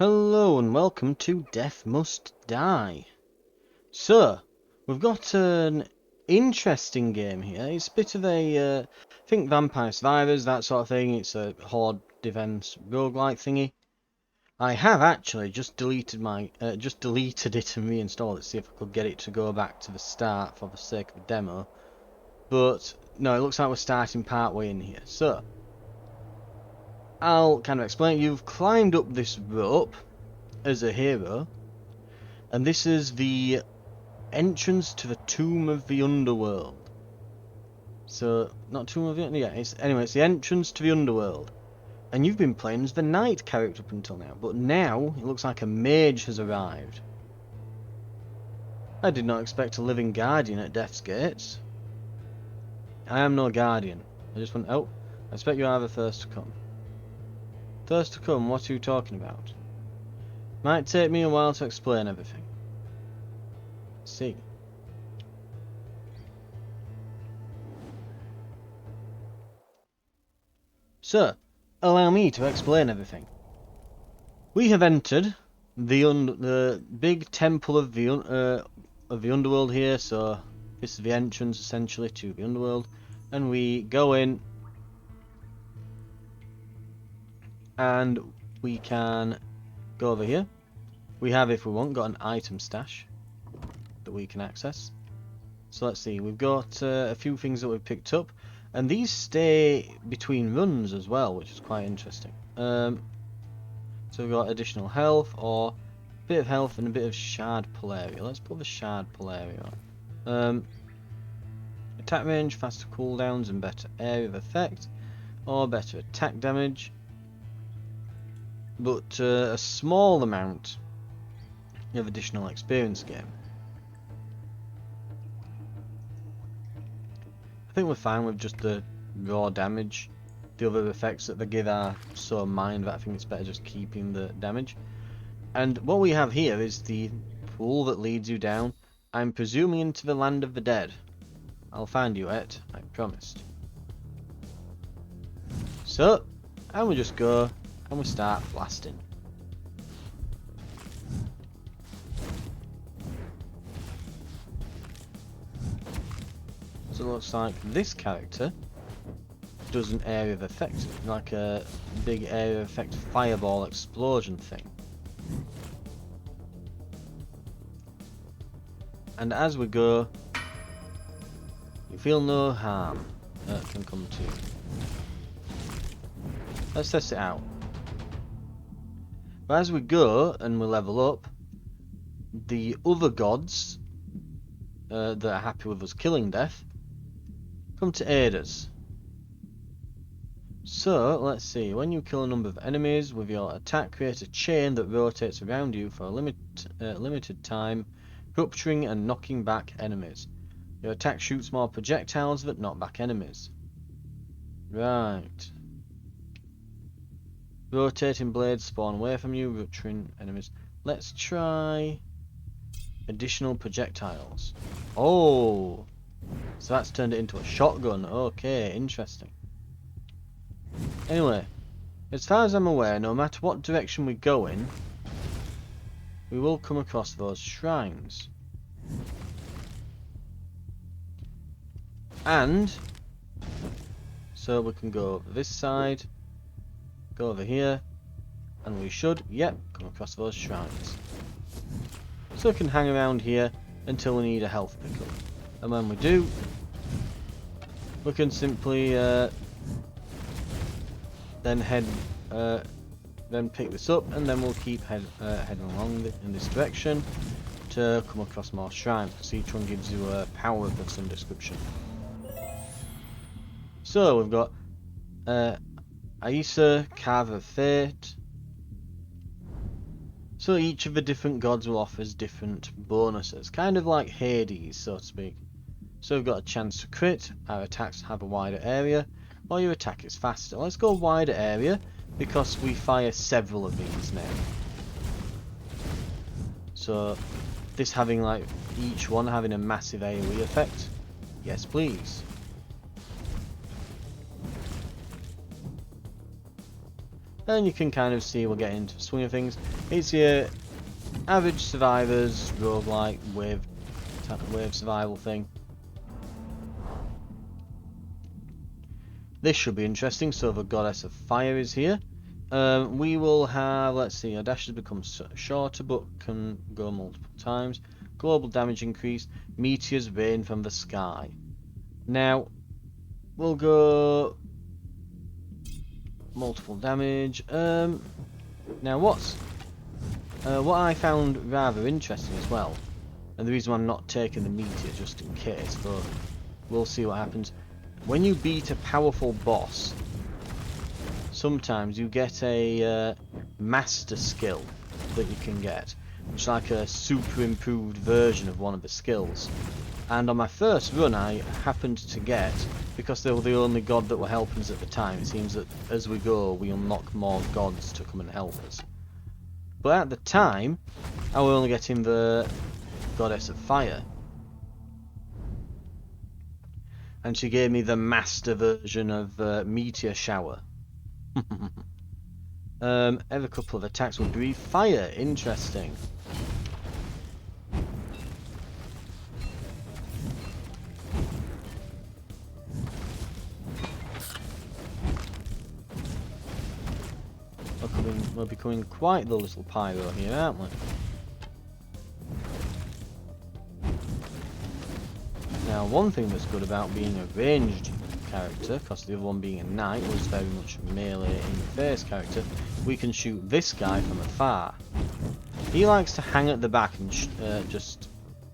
Hello and welcome to Death Must Die. So, we've got an interesting game here. It's a bit of a, think Vampire Survivors, that sort of thing. It's a horde defense roguelike thingy. I have actually just deleted it and reinstalled it to see if I could get it to go back to the start for the sake of the demo. But no, it looks like we're starting part way in here. So, I'll kind of explain. You've climbed up this rope as a hero, and this is the entrance to the Tomb of the Underworld. So, not Tomb of the Underworld, yeah, it's the entrance to the Underworld. And you've been playing as the knight character up until now, but now it looks like a mage has arrived. I did not expect a living guardian at Death's Gates. I am no guardian. I just went, oh, I expect you are the first to come. First to come, what are you talking about? Might take me a while to explain everything. Let's see. So, allow me to explain everything. We have entered the big temple of the underworld here. So this is the entrance essentially to the underworld, and we go in, and we can go over here. We have, if we want, got an item stash that we can access. So let's see, we've got a few things that we've picked up, and these stay between runs as well, which is quite interesting. So we've got additional health, or a bit of health and a bit of shard pull area. Let's put the shard pull area on. Attack range, faster cooldowns and better area of effect, or better attack damage, but a small amount of additional experience gain. I think we're fine with just the raw damage. The other effects that they give are so minor that I think it's better just keeping the damage. And what we have here is the pool that leads you down, I'm presuming, into the land of the dead. I'll find you it, I promised. So, and we just go and we start blasting. So it looks like this character does an area of effect, like a big area of effect fireball explosion thing. And as we go, you feel no harm that can come to you. Let's test it out. But as we go and we level up, the other gods that are happy with us killing Death come to aid us. So, let's see, when you kill a number of enemies with your attack, create a chain that rotates around you for a limited time, rupturing and knocking back enemies. Your attack shoots more projectiles that knock back enemies. Right. Rotating blades spawn away from you, rupturing enemies. Let's try additional projectiles. Oh! So that's turned it into a shotgun. Okay, interesting. Anyway, as far as I'm aware, no matter what direction we go in, we will come across those shrines. And so we can go over this side, go over here, and we should, yep, come across those shrines. So we can hang around here until we need a health pickup. And when we do, we can simply then pick this up, and then we'll keep heading along in this direction to come across more shrines, because each one gives you a power of some description. So we've got Aisa, Carver of Fate. So each of the different gods will offer different bonuses, kind of like Hades, so to speak. So we've got a chance to crit, our attacks have a wider area, or your attack is faster. Let's go wider area, because we fire several of these now. So this having like each one having a massive AoE effect. Yes please. and you can kind of see we'll get into the swing of things. It's your average survivors roguelike wave survival thing. This should be interesting. So the Goddess of Fire is here. We will have, let's see, our dash has become shorter but can go multiple times. Global damage increase. Meteors rain from the sky. Now, we'll go multiple damage. Now what I found rather interesting as well, and the reason why I'm not taking the meteor just in case, but we'll see what happens. When you beat a powerful boss, sometimes you get a master skill that you can get, which is like a super improved version of one of the skills. And on my first run I happened to get, because they were the only god that were helping us at the time, it seems that as we go we unlock more gods to come and help us. But at the time I was only getting the Goddess of Fire. And she gave me the master version of Meteor Shower. Every couple of attacks will breathe fire. Interesting. We're becoming quite the little pyro here, aren't we? Now, one thing that's good about being a ranged character, because the other one being a knight was very much a melee in-face character, we can shoot this guy from afar. He likes to hang at the back and just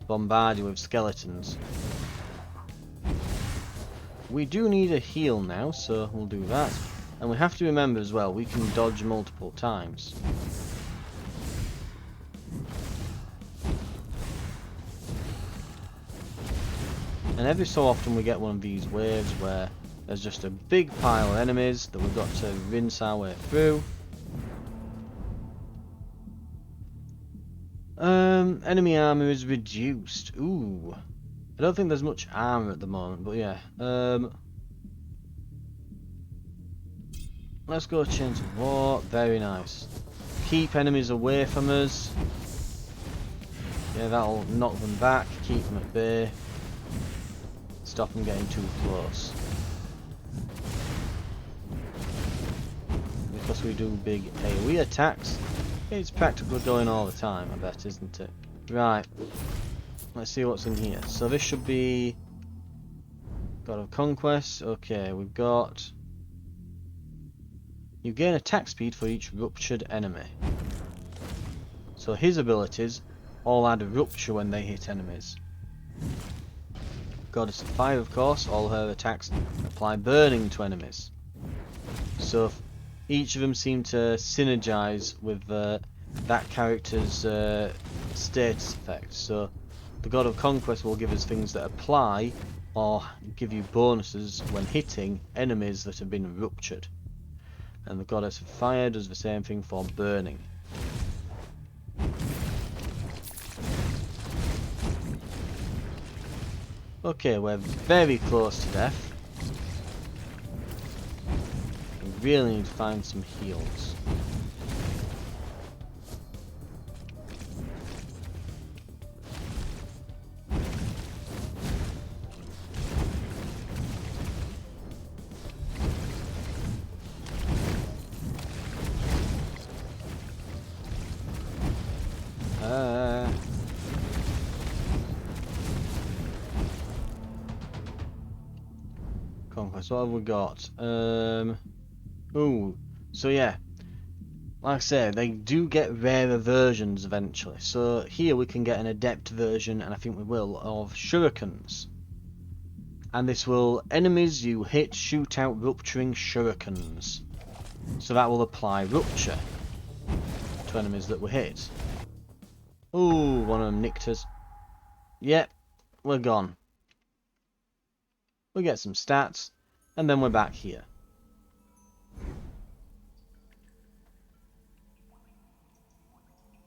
bombard you with skeletons. We do need a heal now, so we'll do that. And we have to remember as well, we can dodge multiple times. And every so often we get one of these waves where there's just a big pile of enemies that we've got to rinse our way through. Enemy armor is reduced. Ooh. I don't think there's much armor at the moment, but yeah. Let's go Chains of War. Very nice. Keep enemies away from us. Yeah, that'll knock them back, keep them at bay. Stop them getting too close. Because we do big AoE attacks, it's practically going all the time, I bet, isn't it? Right. Let's see what's in here. So this should be God of Conquest. Okay, we've got... You gain attack speed for each ruptured enemy. So his abilities all add a rupture when they hit enemies. Goddess of Fire, of course, all her attacks apply burning to enemies. So each of them seem to synergize with that character's status effect. So the God of Conquest will give us things that apply or give you bonuses when hitting enemies that have been ruptured. And the Goddess of Fire does the same thing for burning. Okay, we're very close to death. We really need to find some heals. Conquest, what have we got? Ooh, so yeah, like I say, they do get rarer versions eventually. So here we can get an adept version, and I think we will, of shurikens. And this will, enemies you hit shoot out rupturing shurikens. So that will apply rupture to enemies that we hit. Ooh, one of them nicked us. Yep, we're gone. We get some stats, and then we're back here.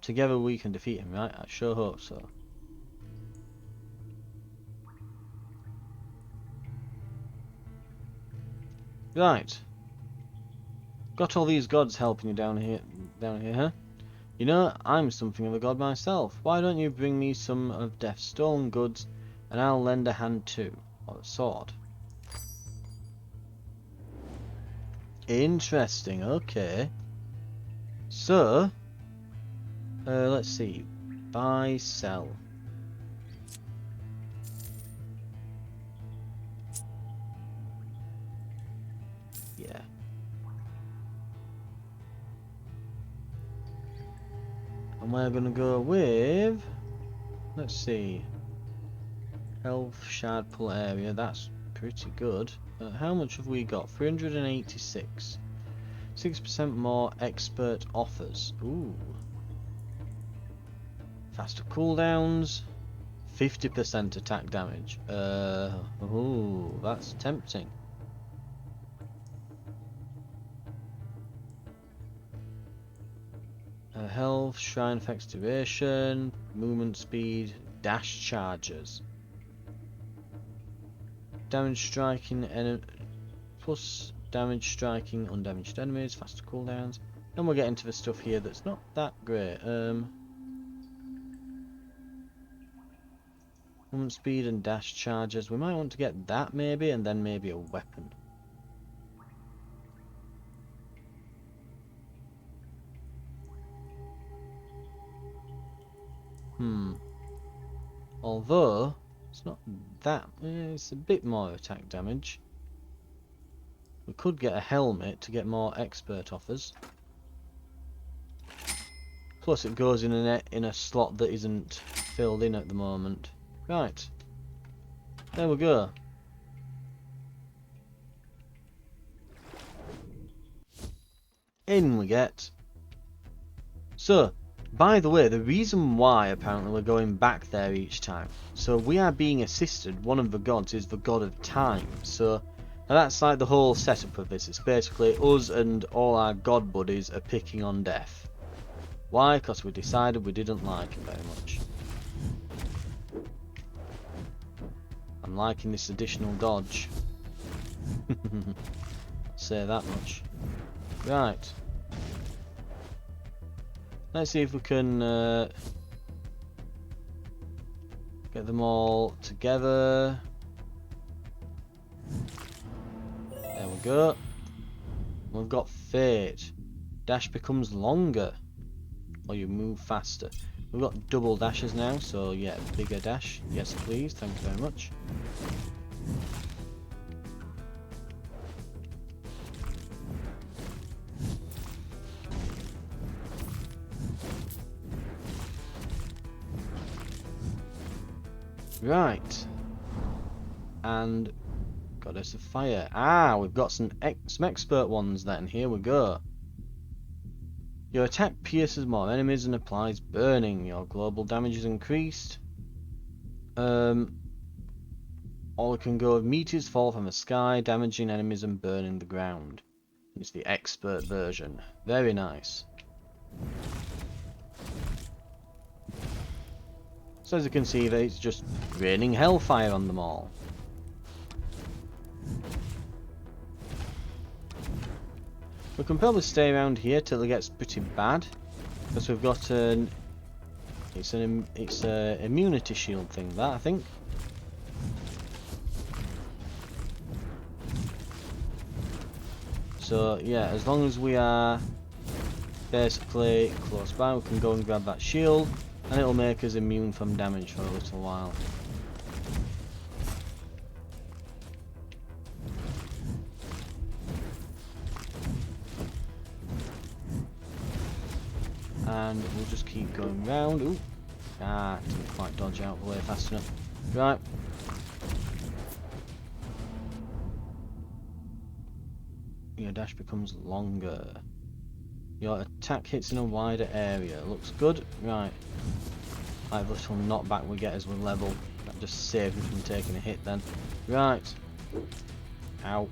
Together we can defeat him, right? I sure hope so. Right. Got all these gods helping you down here, huh? You know, I'm something of a god myself. Why don't you bring me some of Death's stolen goods, and I'll lend a hand too, or a sword. Interesting. Okay. So, let's see. Buy, sell. Yeah. And we're gonna go with, let's see, health shard pull area. That's pretty good. How much have we got? 386. 6% more expert offers. Ooh. Faster cooldowns. 50% attack damage. Ooh, that's tempting. Health, shrine effects duration, movement speed, dash charges. Damage striking, plus damage striking undamaged enemies, faster cooldowns. Then we'll get into the stuff here that's not that great. Movement speed and dash charges. We might want to get that maybe, and then maybe a weapon. Although it's not that. It's a bit more attack damage. We could get a helmet to get more expert offers. Plus, it goes in a slot that isn't filled in at the moment. Right. There we go. In we get. So, by the way, the reason why apparently we're going back there each time. So we are being assisted. One of the gods is the god of time. So that's like the whole setup of this. It's basically us and all our god buddies are picking on Death. Why? Because we decided we didn't like him very much. I'm liking this additional dodge. Say that much. Right. Let's see if we can get them all together. There we go. We've got Fate. Dash becomes longer, or you move faster. We've got double dashes now, so yeah, bigger dash. Yes, please. Thank you very much. Right. And Goddess of Fire. Ah, we've got some expert ones then. Here we go. Your attack pierces more enemies and applies burning. Your global damage is increased. Or it can go with meteors fall from the sky, damaging enemies and burning the ground. It's the expert version. Very nice. So as you can see, it's just raining hellfire on them all. We can probably stay around here till it gets pretty bad, because we've got an it's a immunity shield thing, that I think. So yeah, as long as we are basically close by, we can go and grab that shield, and it'll make us immune from damage for a little while. And we'll just keep going round. Ooh. Ah, didn't quite dodge out the way fast enough. Right. Your dash becomes longer. Your attack hits in a wider area. Looks good. Right. Like the little knockback we get as we level. That just saves me from taking a hit then. Right. Ow.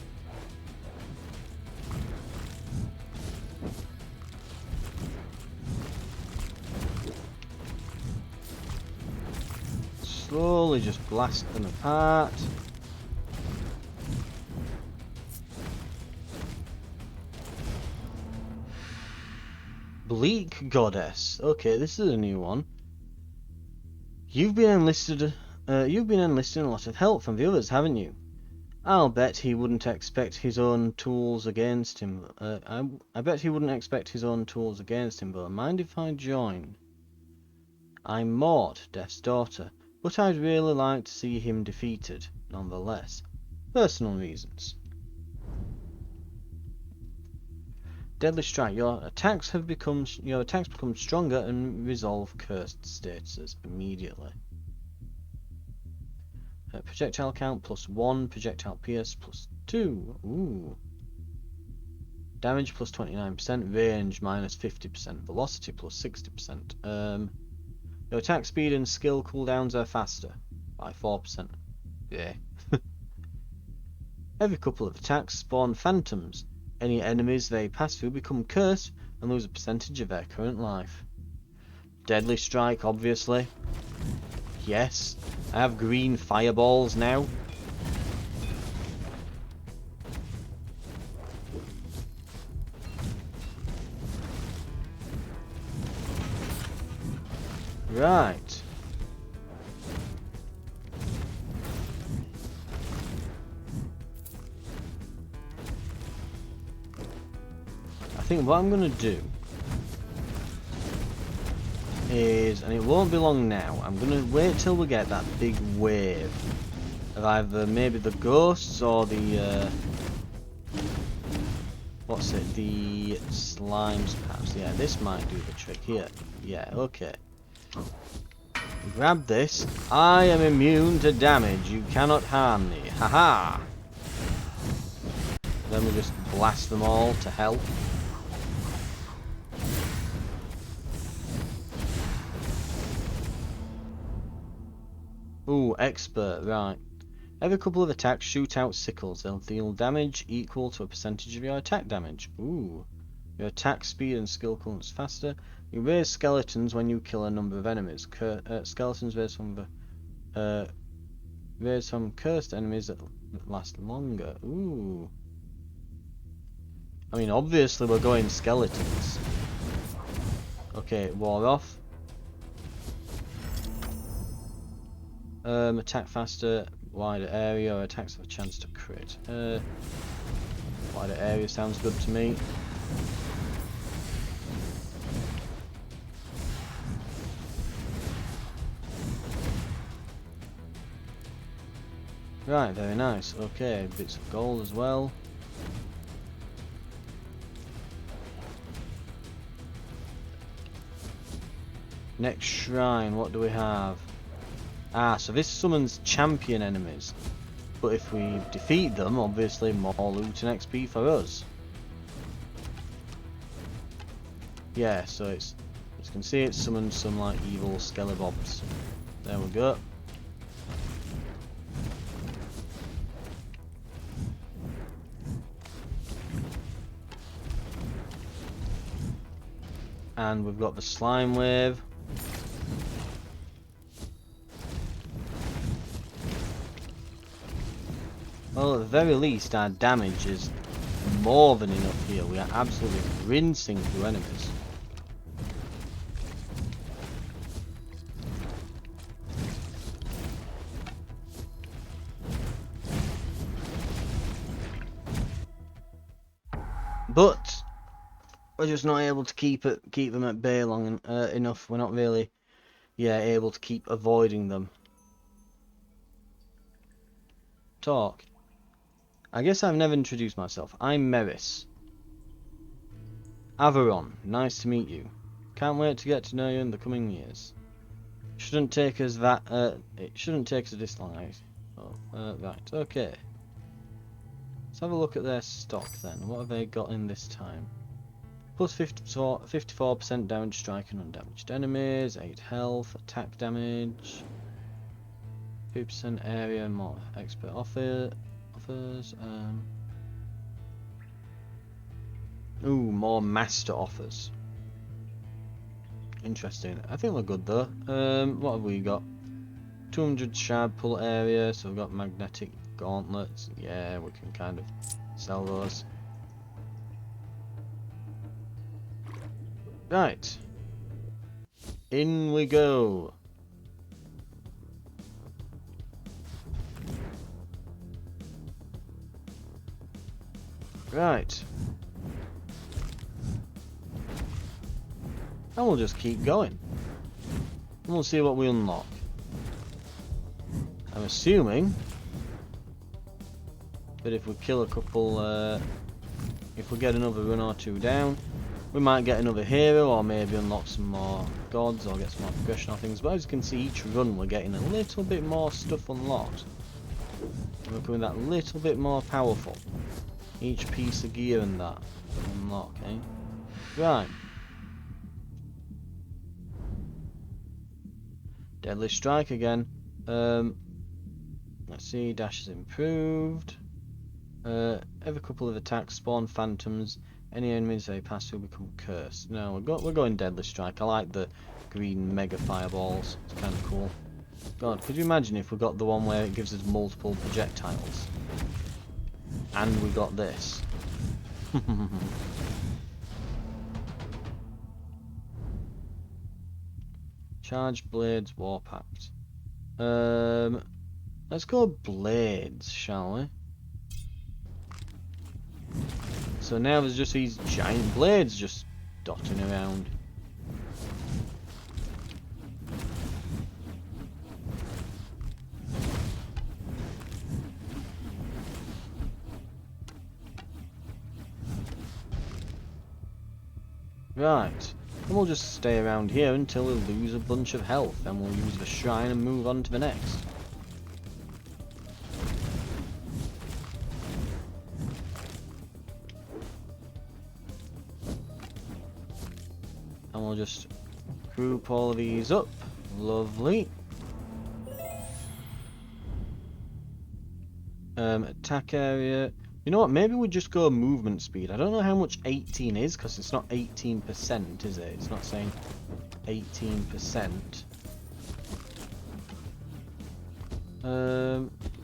Slowly just blast them apart. Bleak Goddess. Okay, this is a new one. You've been enlisting a lot of help from the others, haven't you? I'll bet he wouldn't expect his own tools against him. I bet he wouldn't expect his own tools against him, but mind if I join? I'm Maud, Death's daughter, but I'd really like to see him defeated, nonetheless. Personal reasons. Deadly Strike. Your attacks become stronger and resolve cursed statuses immediately. Projectile count +1, projectile PS +2. Ooh. Damage +29%, range -50%, velocity +60%. Your attack speed and skill cooldowns are faster by 4%. Yeah. Every couple of attacks spawn phantoms. Any enemies they pass through become cursed and lose a percentage of their current life. Deadly Strike, obviously. Yes. I have green fireballs now. Right. I think what I'm going to do is, and it won't be long now, I'm going to wait till we get that big wave of either maybe the ghosts or the, what's it, the slimes perhaps. Yeah, this might do the trick here. Yeah, okay. Grab this. I am immune to damage. You cannot harm me. Haha! Then we just blast them all to hell. Ooh, expert, right. Every couple of attacks shoot out sickles. They'll deal damage equal to a percentage of your attack damage. Ooh. Your attack speed and skill counts faster. You raise skeletons when you kill a number of enemies. Skeletons raise from cursed enemies that last longer. Ooh. I mean, obviously we're going skeletons. Okay, war off. Attack faster, wider area, or attacks have a chance to crit. Wider area sounds good to me. Right, very nice. Okay, bits of gold as well. Next shrine, what do we have? Ah, so this summons champion enemies. But if we defeat them, obviously more loot and XP for us. Yeah, so it's, as you can see, it summons some like evil skelebobs. There we go. And we've got the slime wave. Well, at the very least, our damage is more than enough here. We are absolutely rinsing through enemies. But we're just not able to keep them at bay long enough. We're not really, able to keep avoiding them. Talk. I guess I've never introduced myself. I'm Merys. Averon, nice to meet you. Can't wait to get to know you in the coming years. It shouldn't take us this long. Right, okay. Let's have a look at their stock then. What have they got in this time? Plus 54% damage striking undamaged enemies, 8 health, attack damage, 2% area, more expert offers. Ooh, more master offers. Interesting. I think we're good though. What have we got? 200 shard pull area, so we've got magnetic gauntlets. Yeah, we can kind of sell those. Right. In we go. Right. And we'll just keep going. And we'll see what we unlock. I'm assuming that if we kill a couple, if we get another run or two down, we might get another hero, or maybe unlock some more gods, or get some more progression or things. But as you can see, each run we're getting a little bit more stuff unlocked. And we're becoming that little bit more powerful. Each piece of gear and that unlock, eh? Right. Deadly Strike again. Let's see, dash is improved. Every couple of attacks spawn phantoms. Any enemies they pass through become cursed. No, we're going Deadly Strike. I like the green mega fireballs. It's kind of cool. God, could you imagine if we got the one where it gives us multiple projectiles? And we got this. Charged Blades Warpact. Let's go Blades, shall we? So now there's just these giant blades just dotting around. Right, and we'll just stay around here until we lose a bunch of health, then we'll use the shrine and move on to the next. And we'll just group all of these up. Lovely. Attack area. You know what? Maybe we just go movement speed. I don't know how much 18 is because it's not 18%, is it? It's not saying 18%.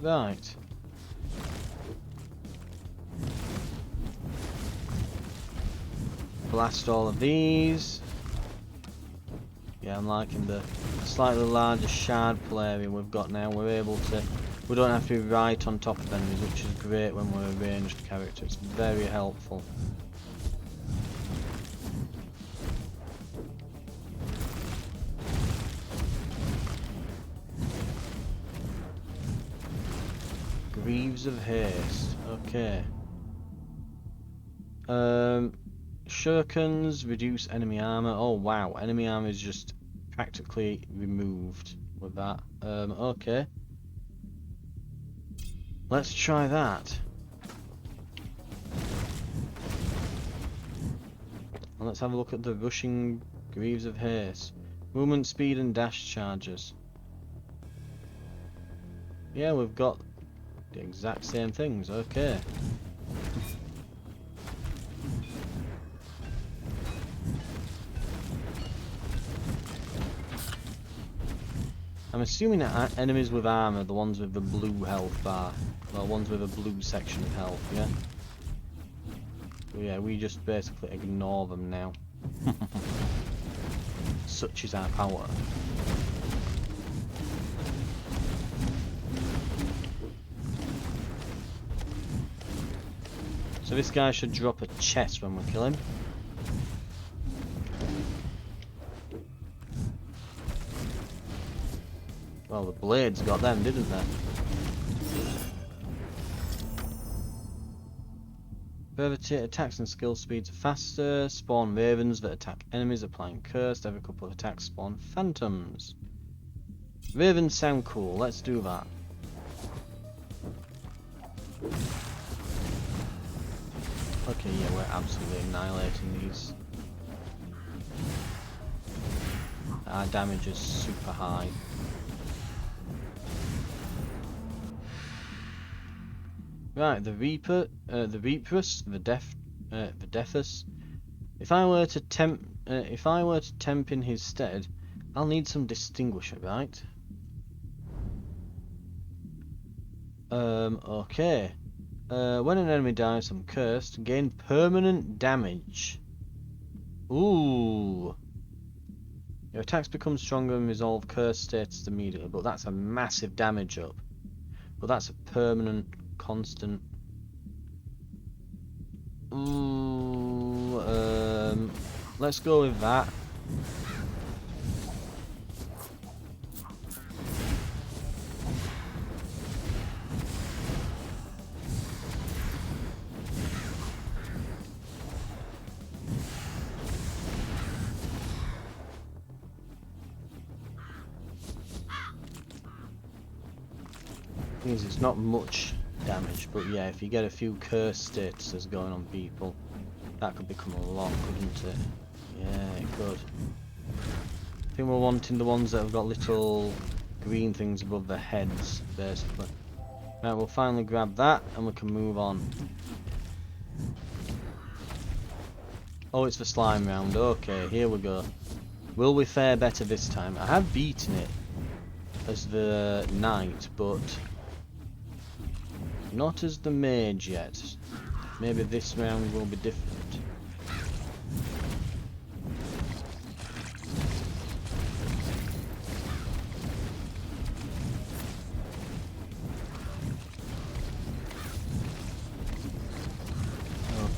Right. Blast all of these. Yeah, I'm liking the slightly larger shard pull area we've got now. We're able to... We don't have to be right on top of enemies, which is great when we're a ranged character. It's very helpful. Greaves of Haste. Okay. Shurikens reduce enemy armor. Oh wow, enemy armor is just practically removed with that. Okay. Let's try that. And let's have a look at the rushing Greaves of Haste. Movement speed and dash charges. Yeah, we've got the exact same things. Okay. I'm assuming that enemies with armor, the ones with the blue health bar, well, ones with a blue section of health, yeah? So yeah, we just basically ignore them now. Such is our power. So this guy should drop a chest when we kill him. Well, the blades got them, didn't they? Further attacks and skill speeds are faster. Spawn ravens that attack enemies, applying cursed. Every couple of attacks spawn phantoms. Ravens sound cool. Let's do that. Okay, yeah, we're absolutely annihilating these. Our damage is super high. Right, the Reaper, the Reaperus, the Deathus. If I were to temp in his stead, I'll need some distinguisher, right? Okay. When an enemy dies from cursed, gain permanent damage. Ooh. Your attacks become stronger and resolve curse status immediately, but that's a massive damage up. But that's a permanent, constant. Ooh, let's go with that. Means it's not much damage, but yeah, if you get a few curse statuses going on people, that could become a lot, couldn't it? Yeah, it could. I think we're wanting the ones that have got little green things above their heads, basically. Right, we'll finally grab that and we can move on. Oh, it's the slime round. Okay, here we go. Will we fare better this time? I have beaten it as the knight, but not as the mage yet. Maybe this round will be different.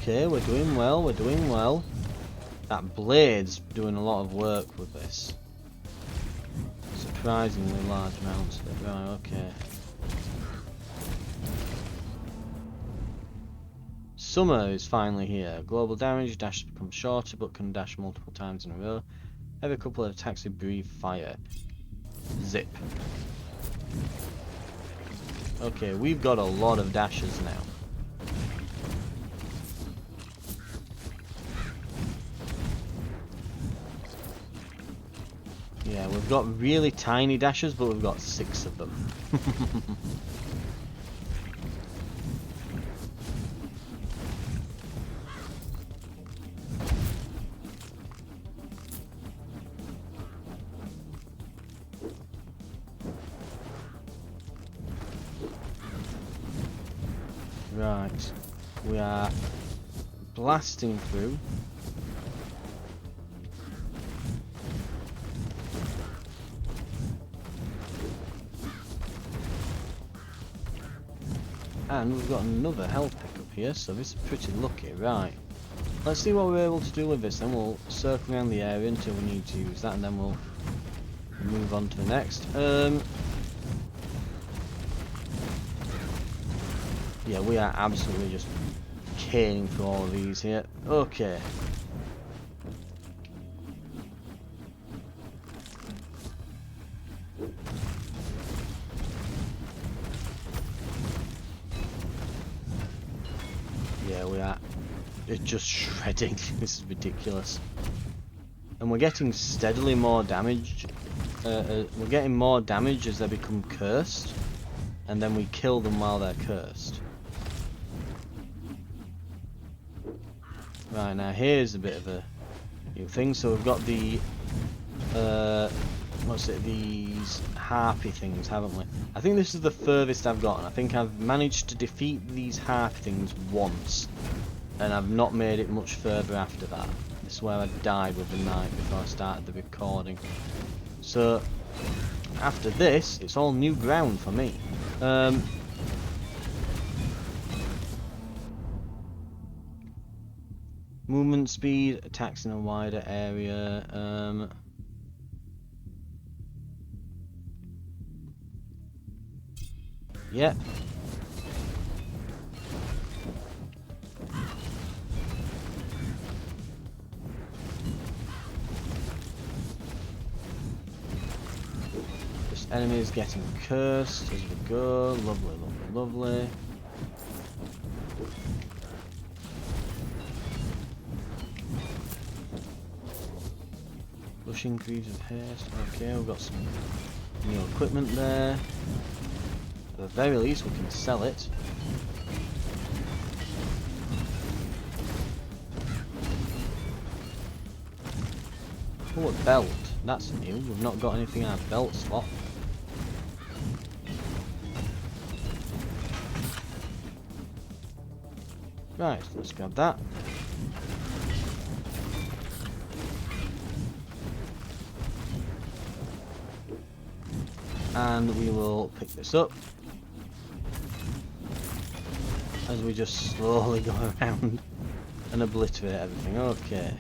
Okay, we're doing well, we're doing well. That blade's doing a lot of work with this. Surprisingly large amounts of it. Right, okay. Summer is finally here. Global damage, dash becomes shorter but can dash multiple times in a row. Every couple of attacks you breathe fire. Zip. Okay, we've got a lot of dashes now. Yeah, we've got really tiny dashes, but we've got 6 of them. Right, we are blasting through. And we've got another health pickup here, so this is pretty lucky. Right, let's see what we're able to do with this, then we'll circle around the area until we need to use that, and then we'll move on to the next. Yeah, we are absolutely just caning through all of these here. Okay. Yeah, we are. It's just shredding. This is ridiculous. And we're getting steadily more damage. We're getting more damage as they become cursed. And then we kill them while they're cursed. Right, now here's a bit of a new thing. So we've got the these harpy things, haven't we? I think this is the furthest I've gotten. I think I've managed to defeat these harpy things once, and I've not made it much further after that. This is where I died with the knight before I started the recording. So after this, it's all new ground for me. Movement speed, attacks in a wider area. Yep. This enemy is getting cursed as we go. Lovely, lovely, lovely. Pushing greaves of haste. Okay, we've got some new equipment there. At the very least, we can sell it. Oh, a belt. That's new. We've not got anything in our belt slot. Right, let's grab that. And we will pick this up as we just slowly go around and obliterate everything. Okay.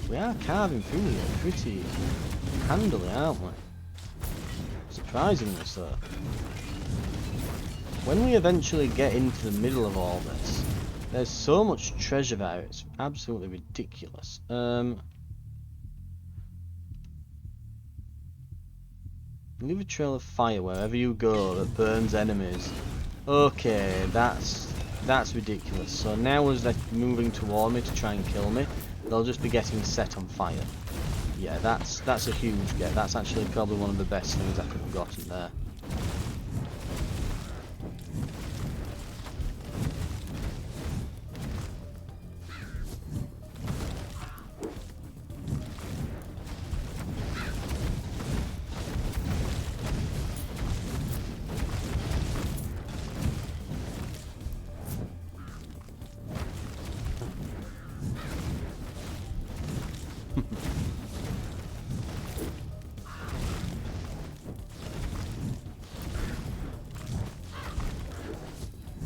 We are carving through here pretty handily, aren't we? Surprisingly so. When we eventually get into the middle of all this, there's so much treasure there, it's absolutely ridiculous. Leave a trail of fire wherever you go that burns enemies. Okay, that's ridiculous. So now as they're moving toward me to try and kill me, they'll just be getting set on fire. Yeah, that's a huge get. That's actually probably one of the best things I could have gotten there.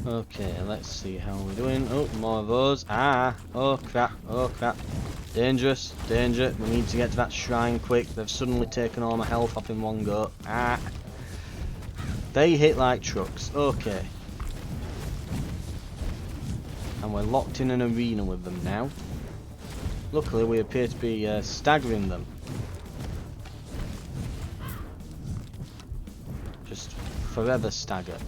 Okay, let's see how we're doing. Oh, more of those. Ah! Oh crap, oh crap. Dangerous, danger. We need to get to that shrine quick. They've suddenly taken all my health off in one go. Ah! They hit like trucks. Okay. And we're locked in an arena with them now. Luckily, we appear to be staggering them. Just forever stagger.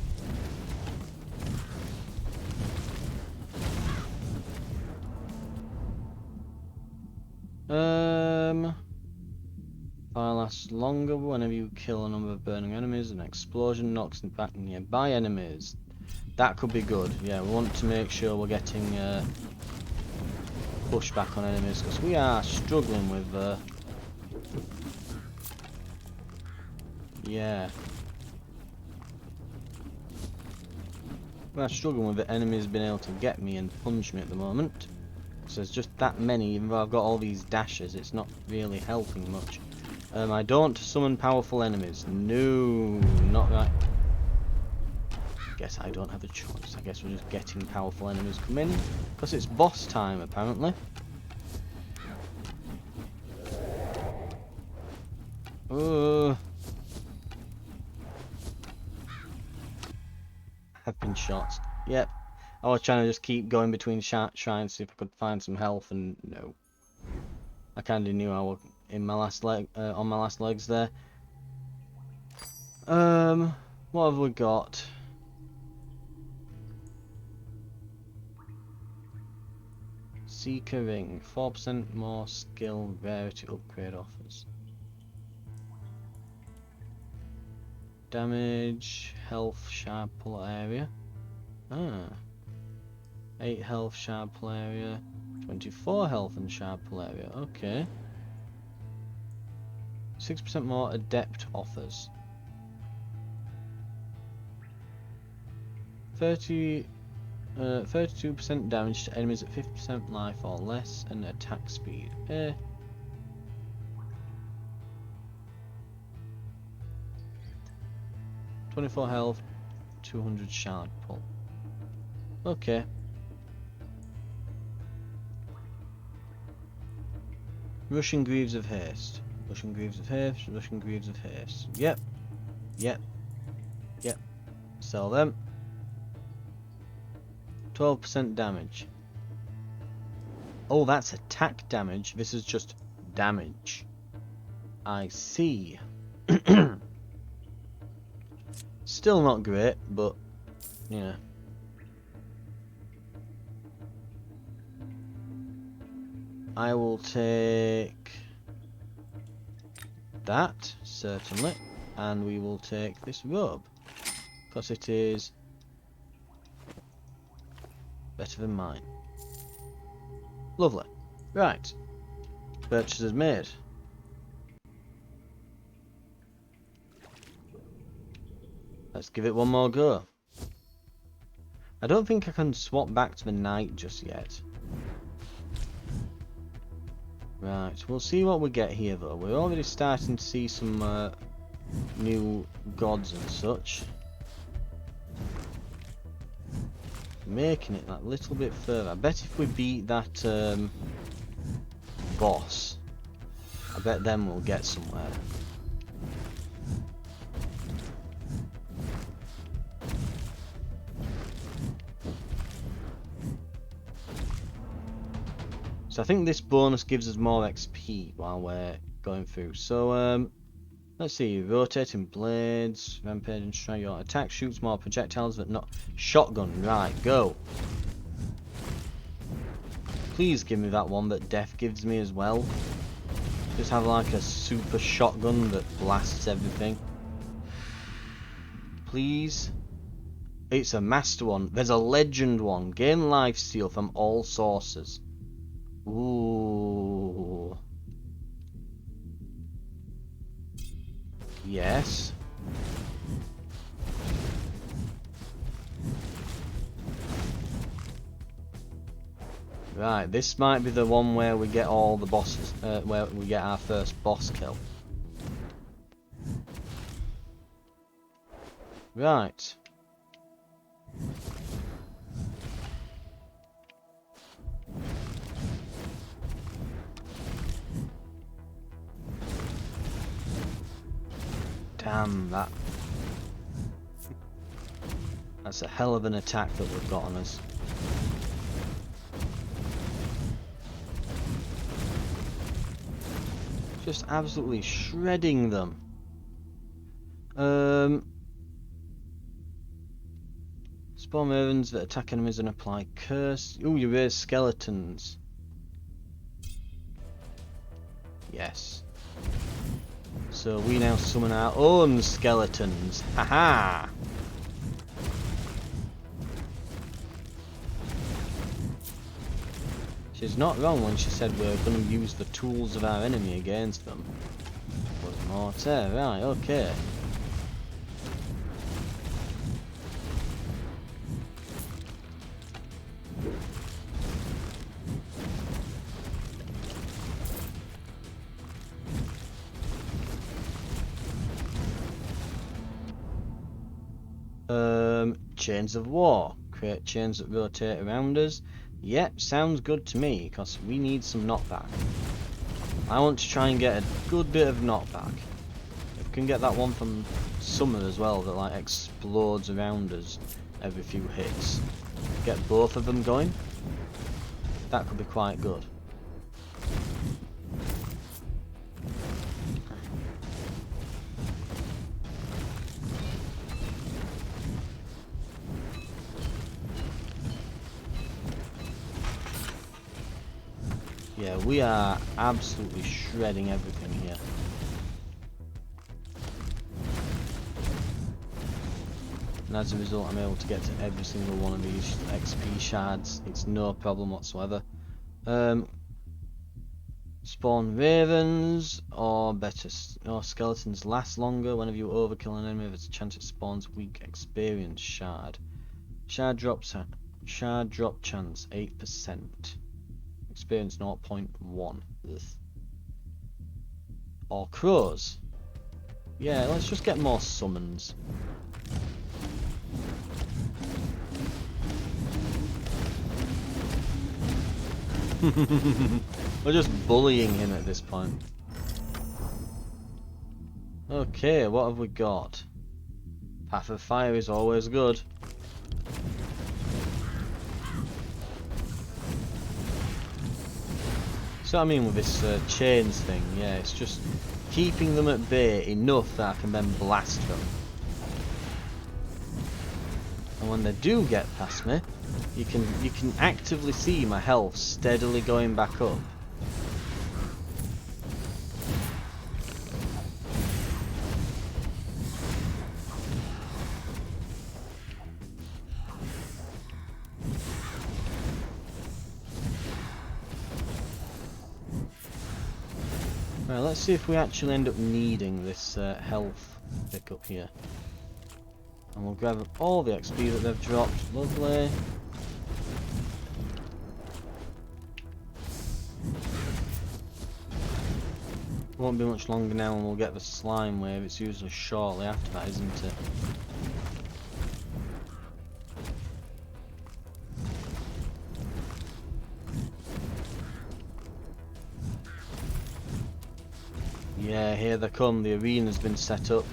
Fire lasts longer whenever you kill a number of burning enemies. An explosion knocks back nearby enemies. That could be good. Yeah, we want to make sure we're getting pushback on enemies because we are struggling with. Yeah. We are struggling with the enemies being able to get me and punch me at the moment. So there's just that many, even though I've got all these dashes, it's not really helping much. I don't summon powerful enemies. No, not right. Guess I don't have a choice. I guess we're just getting powerful enemies come in. Because it's boss time, apparently. I've been shot. Yep. I was trying to just keep going between shrines, see if I could find some health, and no. I kind of knew I was in my last leg, on my last legs there. What have we got? Seeker ring, 4% more skill rarity upgrade offers. Damage, health, sharp pull area. 8 health, sharp pull area. 24 health and sharp pull area. Okay. 6% more adept offers. 32% damage to enemies at 50% life or less and attack speed. 24 health, 200 shard pull. Okay. Russian Greaves of Haste. Russian Greaves of Haste, Russian Greaves of Haste. Yep. Yep. Yep. Sell them. 12% damage. Oh, that's attack damage. This is just damage. I see. Still not great, but yeah. I will take that, certainly, and we will take this robe, because it is better than mine. Lovely. Right. Purchase is made. Let's give it one more go. I don't think I can swap back to the knight just yet. Right, we'll see what we get here though. We're already starting to see some new gods and such. Making it that little bit further. I bet if we beat that boss, I bet then we'll get somewhere. So I think this bonus gives us more XP while we're going through. So let's see, rotating blades, rampaging strike. Your attack shoots more projectiles, but not shotgun. Right, go. Please give me that one that death gives me as well. Just have like a super shotgun that blasts everything. Please. It's a master one. There's a legend one. Gain lifesteal from all sources. Ooh. Yes. Right, this might be the one where we get all the bosses, where we get our first boss kill. Right. Damn, that's a hell of an attack that we've got on us. Just absolutely shredding them. Spawn ravens that attack enemies and apply curse. Ooh, you raise skeletons. Yes. So we now summon our own skeletons. Haha! She's not wrong when she said we're going to use the tools of our enemy against them. But mortar, right, okay. Chains of war. Create chains that rotate around us. Yep, sounds good to me, because we need some knockback. I want to try and get a good bit of knockback. If we can get that one from Summer as well, that like explodes around us every few hits. Get both of them going. That could be quite good. Yeah, we are absolutely shredding everything here. And as a result, I'm able to get to every single one of these XP shards. It's no problem whatsoever. Spawn ravens, or better, or skeletons last longer. Whenever you overkill an enemy, there's a chance it spawns weak experience shard. Shard drop chance 8%. Experience 0.1. Ugh. Or crows. Yeah, let's just get more summons. We're just bullying him at this point. Okay, what have we got? Path of Fire is always good. So I mean with this chains thing, yeah, it's just keeping them at bay enough that I can then blast them. And when they do get past me, you can actively see my health steadily going back up. Right, let's see if we actually end up needing this health pickup here. And we'll grab all the XP that they've dropped. Lovely. Won't be much longer now and we'll get the slime wave. It's usually shortly after that, isn't it? Yeah, here they come. The arena's been set up.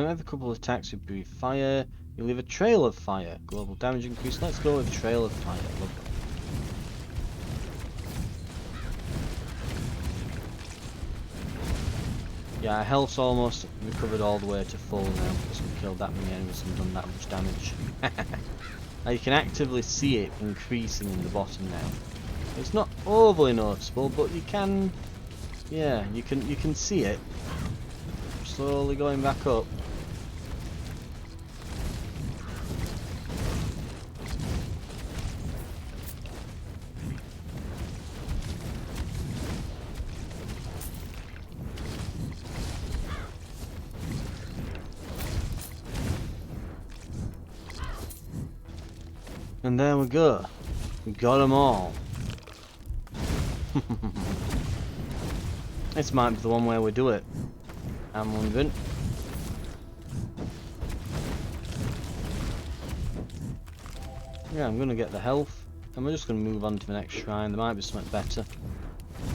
Every couple of attacks you breathe fire. You leave a trail of fire. Global damage increase. Let's go with trail of fire. Lovely. Yeah, our health's almost recovered all the way to full now because we killed that many enemies and done that much damage. Now you can actively see it increasing in the bottom now. It's not overly noticeable, but you can, yeah, you can see it slowly going back up. And there we go. We got them all. This might be the one where we do it. I'm wondering. Yeah, I'm gonna get the health, and we're just gonna move on to the next shrine. There might be something better,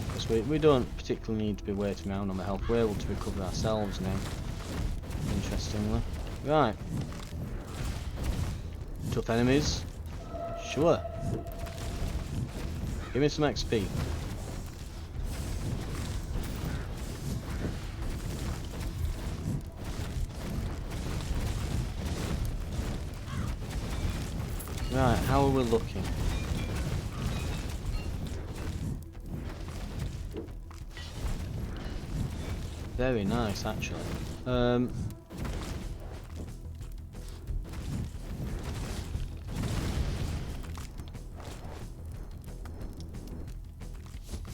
because we don't particularly need to be waiting around on the health. We're able to recover ourselves now. Interestingly, right. Tough enemies. Sure. Give me some XP. Right, how are we looking? Very nice, actually.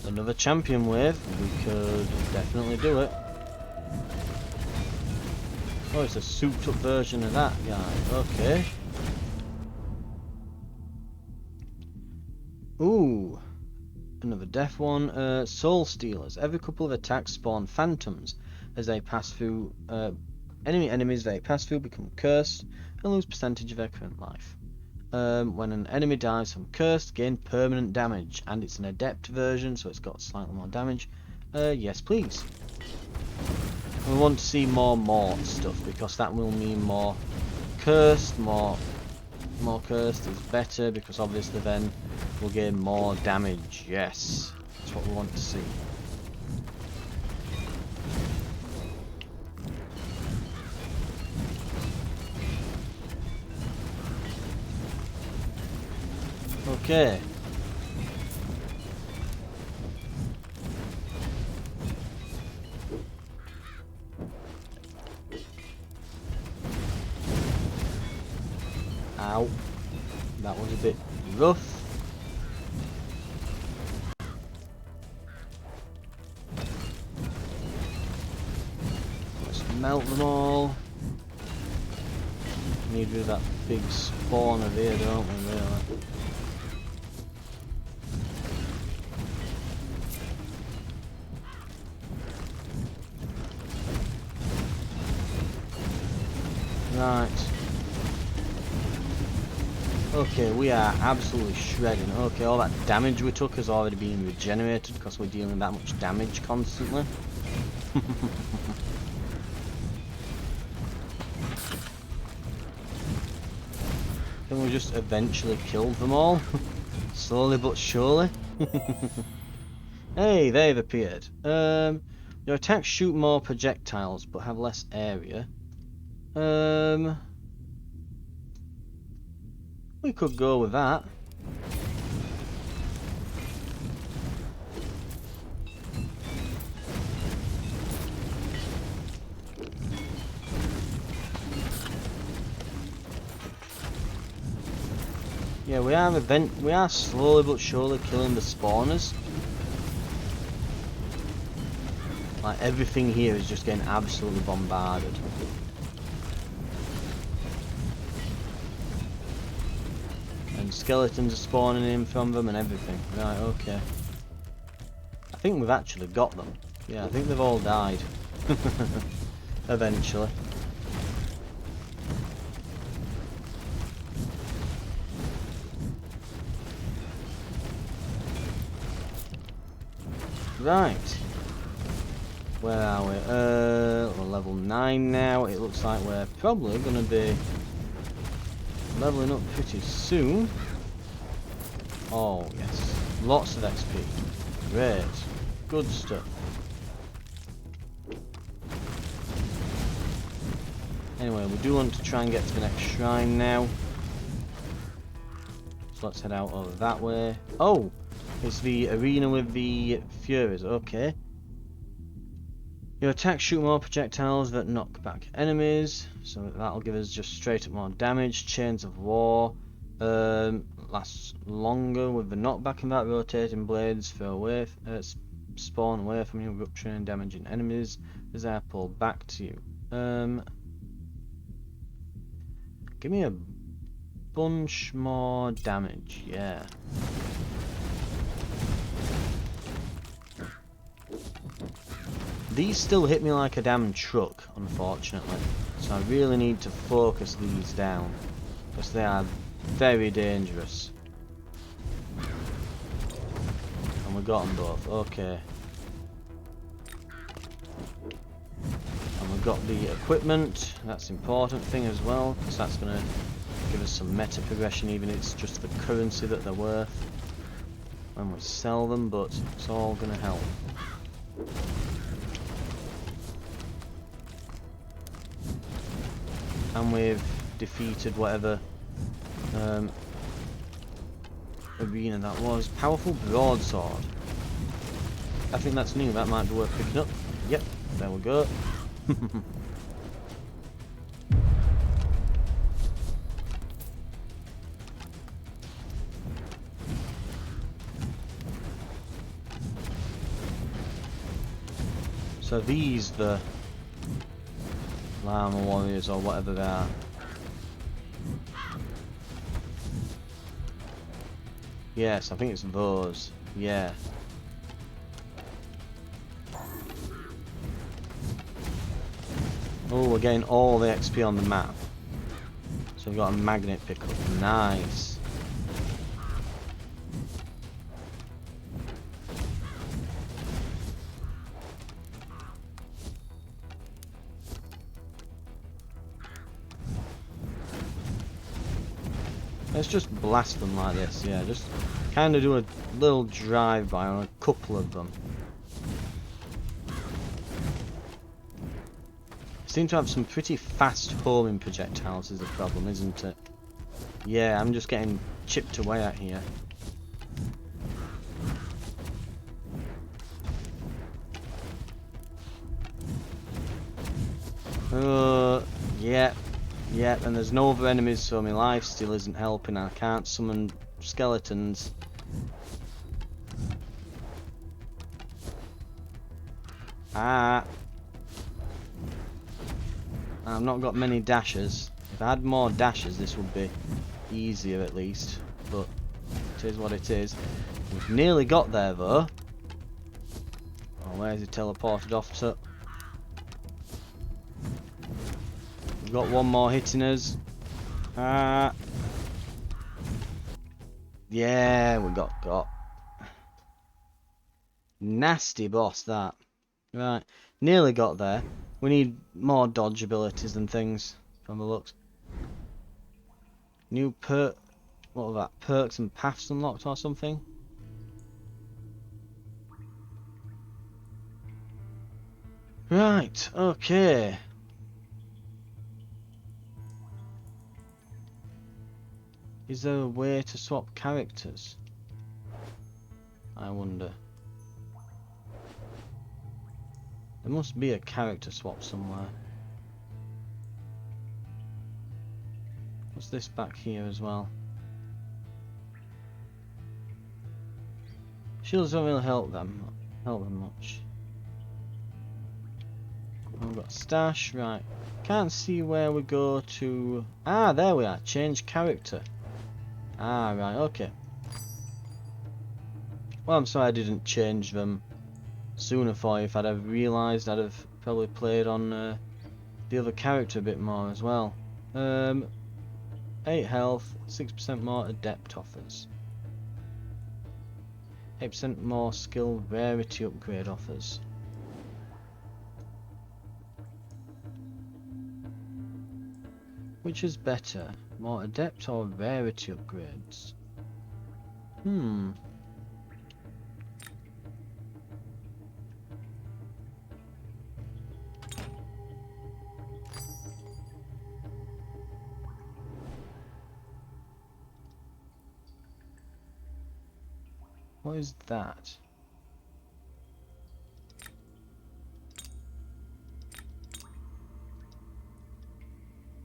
Another champion wave, we could definitely do it. Oh, it's a souped up version of that guy, okay. Ooh, another death one. Soul Stealers. Every couple of attacks spawn phantoms as they pass through. Enemies they pass through become cursed and lose percentage of their current life. When an enemy dies from cursed, gain permanent damage, and it's an adept version, so it's got slightly more damage. Yes, please. We want to see more mort stuff because that will mean more cursed. More cursed is better because obviously then we'll gain more damage. Yes, that's what we want to see. Okay. Ow. That was a bit rough. Let's melt them all. Need rid of that big spawner there, don't we, really? Right. Okay, we are absolutely shredding. Okay, all that damage we took has already been regenerated because we're dealing that much damage constantly. Then we just eventually killed them all. Slowly but surely. Hey, they've appeared. Your attacks shoot more projectiles but have less area. We could go with that. Yeah, we are slowly but surely killing the spawners. Like, everything here is just getting absolutely bombarded. And skeletons are spawning in from them and everything. Right, okay. I think we've actually got them. Yeah, I think they've all died. Eventually. Right. Where are we? We're level 9 now. It looks like we're probably going to be leveling up pretty soon. Oh, yes. Lots of XP. Great. Good stuff. Anyway, we do want to try and get to the next shrine now. So let's head out over that way. Oh! It's the arena with the Furies. Okay. Your attacks shoot more projectiles that knock back enemies. So that'll give us just straight up more damage. Chains of War. Lasts longer with the knockback and that. Rotating blades throw away, spawn away from you, rupturing and damaging enemies as they are pulled back to you. Give me a bunch more damage, yeah. These still hit me like a damn truck, unfortunately. So I really need to focus these down, because they are very dangerous. And we got them both, okay. And we've got the equipment, that's an important thing as well, because that's going to give us some meta progression, even if it's just the currency that they're worth when we sell them, but it's all going to help. And we've defeated whatever arena that was. Powerful broadsword. I think that's new, that might be worth picking up. Yep, there we go. So these, the Llama Warriors or whatever they are. Yes, I think it's those. Yeah. Oh, we're getting all the XP on the map. So we've got a magnet pickup. Nice. Let's just blast them like this, yeah, just kind of do a little drive-by on a couple of them. Seem to have some pretty fast homing projectiles is the problem, isn't it? Yeah, I'm just getting chipped away at here. Yeah. Yeah, and there's no other enemies, so my life still isn't helping. I can't summon skeletons. Ah. I've not got many dashes. If I had more dashes, this would be easier at least. But it is what it is. We've nearly got there, though. Oh, where's he teleported off to? We've got one more hitting us. Ah. Yeah, we got. Nasty boss, that. Right. Nearly got there. We need more dodge abilities and things, from the looks. New perk. What was that? Perks and paths unlocked or something? Right, okay. Is there a way to swap characters? I wonder. There must be a character swap somewhere. What's this back here as well? Shields don't really help them much. We've got stash, right. Can't see where we go to... Ah, there we are. Change character. Ah, right, okay. Well, I'm sorry I didn't change them sooner for you. If I'd have realised, I'd have probably played on the other character a bit more as well. 8 health, 6% more adept offers. 8% more skill rarity upgrade offers. Which is better? More adept or rarity upgrades? What is that?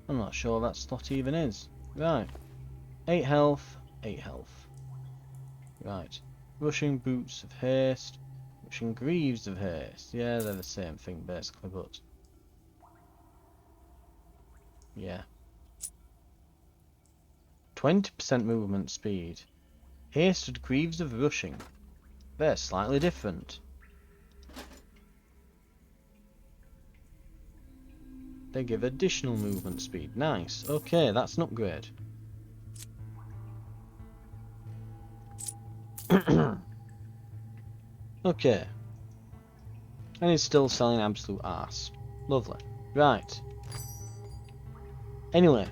I'm not sure what that slot even is. Right. 8 health, 8 health. Right. Rushing boots of haste. Rushing greaves of haste. Yeah, they're the same thing basically, but... yeah. 20% movement speed. Hasted greaves of rushing. They're slightly different. They give additional movement speed. Nice. Okay, that's an upgrade. Okay. And he's still selling absolute arse. Lovely. Right. Anyway.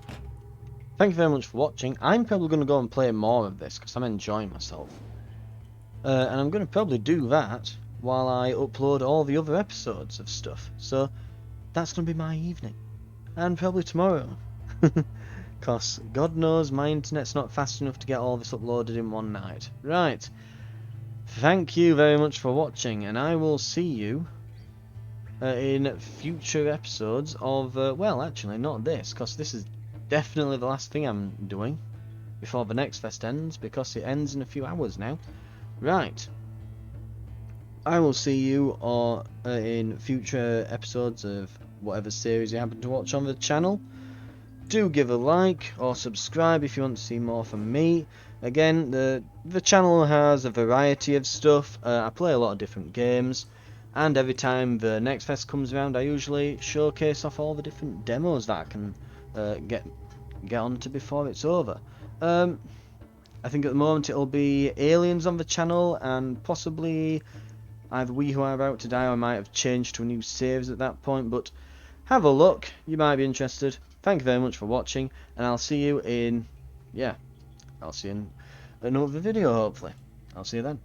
Thank you very much for watching. I'm probably going to go and play more of this because I'm enjoying myself. And I'm going to probably do that while I upload all the other episodes of stuff. So that's going to be my evening. And probably tomorrow. Because God knows my internet's not fast enough to get all this uploaded in one night. Right. Thank you very much for watching. And I will see you in future episodes of... well, actually, not this. Because this is definitely the last thing I'm doing before the next fest ends, because it ends in a few hours now. Right. I will see you in future episodes of whatever series you happen to watch on the channel. Do give a like or subscribe if you want to see more from me. Again, the channel has a variety of stuff. I play a lot of different games, and every time the next fest comes around, I usually showcase off all the different demos that I can get onto before it's over. I think at the moment it'll be Aliens on the channel, and possibly either We Who Are About to Die, or I might have changed to a new series at that point, but have a look, you might be interested. Thank you very much for watching, and I'll see you in, I'll see you in another video hopefully. I'll see you then.